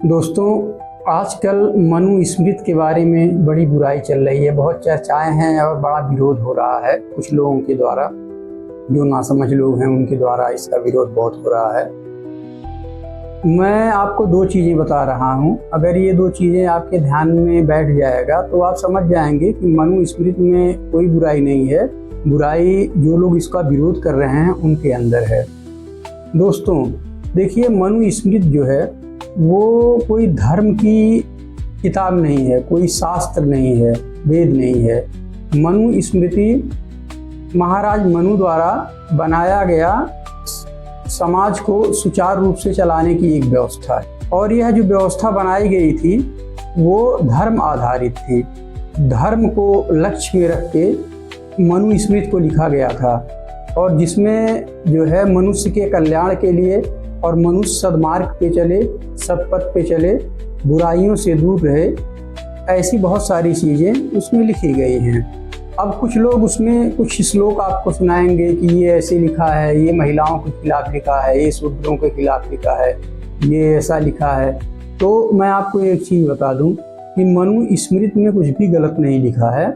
दोस्तों, आजकल मनुस्मृति के बारे में बड़ी बुराई चल रही है। बहुत चर्चाएं हैं और बड़ा विरोध हो रहा है कुछ लोगों के द्वारा। जो नासमझ लोग हैं उनके द्वारा इसका विरोध बहुत हो रहा है। मैं आपको दो चीज़ें बता रहा हूं। अगर ये दो चीज़ें आपके ध्यान में बैठ जाएगा तो आप समझ जाएंगे कि मनुस्मृति में कोई बुराई नहीं है। बुराई जो लोग इसका विरोध कर रहे हैं उनके अंदर है। दोस्तों देखिए, मनुस्मृति जो है वो कोई धर्म की किताब नहीं है, कोई शास्त्र नहीं है, वेद नहीं है। मनुस्मृति महाराज मनु द्वारा बनाया गया समाज को सुचारू रूप से चलाने की एक व्यवस्था है। और यह जो व्यवस्था बनाई गई थी वो धर्म आधारित थी। धर्म को लक्ष्य में रख के मनुस्मृति को लिखा गया था, और जिसमें जो है मनुष्य के कल्याण के लिए और मनुष्य सद्मार्ग पे चले, सत्पथ पे चले, बुराइयों से दूर रहे, ऐसी बहुत सारी चीज़ें उसमें लिखी गई हैं। अब कुछ लोग उसमें कुछ श्लोक आपको सुनाएंगे कि ये ऐसे लिखा है, ये महिलाओं के खिलाफ लिखा है, ये शूद्रों के खिलाफ लिखा है, ये ऐसा लिखा है। तो मैं आपको एक चीज़ बता दूं कि मनुस्मृति में कुछ भी गलत नहीं लिखा है।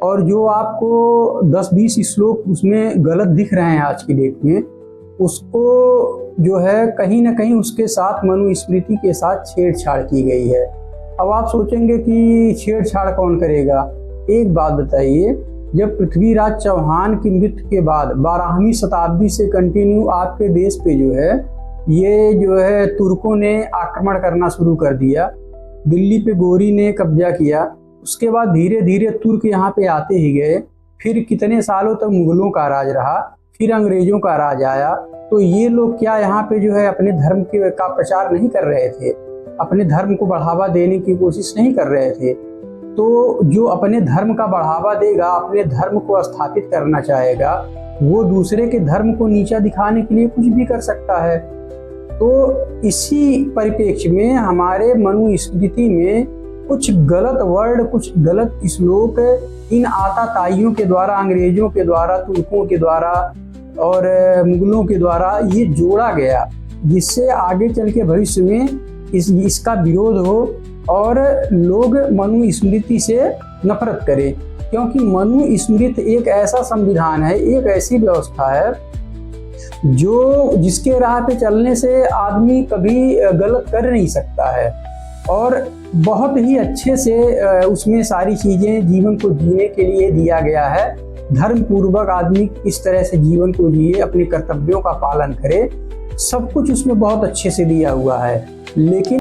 और जो आपको 10-20 श्लोक उसमें गलत दिख रहे हैं आज की डेट में, उसको जो है कहीं ना कहीं उसके साथ मनुस्मृति के साथ छेड़छाड़ की गई है। अब आप सोचेंगे कि छेड़छाड़ कौन करेगा। एक बात बताइए, जब पृथ्वीराज चौहान की मृत्यु के बाद 12वीं शताब्दी से कंटिन्यू आपके देश पे जो है तुर्कों ने आक्रमण करना शुरू कर दिया। दिल्ली पे गोरी ने कब्जा किया। उसके बाद धीरे धीरे तुर्क यहाँ पे आते ही गए। फिर कितने सालों तक मुगलों का राज रहा, फिर अंग्रेजों का राज आया। तो ये लोग क्या यहाँ पे जो है अपने धर्म का प्रचार नहीं कर रहे थे, अपने धर्म को बढ़ावा देने की कोशिश नहीं कर रहे थे। तो जो अपने धर्म का बढ़ावा देगा, अपने धर्म को स्थापित करना चाहेगा, वो दूसरे के धर्म को नीचा दिखाने के लिए कुछ भी कर सकता है। तो इसी परिप्रेक्ष्य में हमारे मनुस्मृति में कुछ गलत वर्ड, कुछ गलत श्लोक इन आताताइयों के द्वारा, अंग्रेजों के द्वारा, तुर्कों के द्वारा और मुगलों के द्वारा ये जोड़ा गया, जिससे आगे चल के भविष्य में इसका विरोध हो और लोग मनुस्मृति से नफरत करें। क्योंकि मनुस्मृति एक ऐसा संविधान है, एक ऐसी व्यवस्था है जिसके राह पे चलने से आदमी कभी गलत कर नहीं सकता है। और बहुत ही अच्छे से उसमें सारी चीज़ें जीवन को जीने के लिए दिया गया है। धर्म पूर्वक आदमी इस तरह से जीवन को जिए, अपने कर्तव्यों का पालन करे, सब कुछ उसमें बहुत अच्छे से दिया हुआ है। लेकिन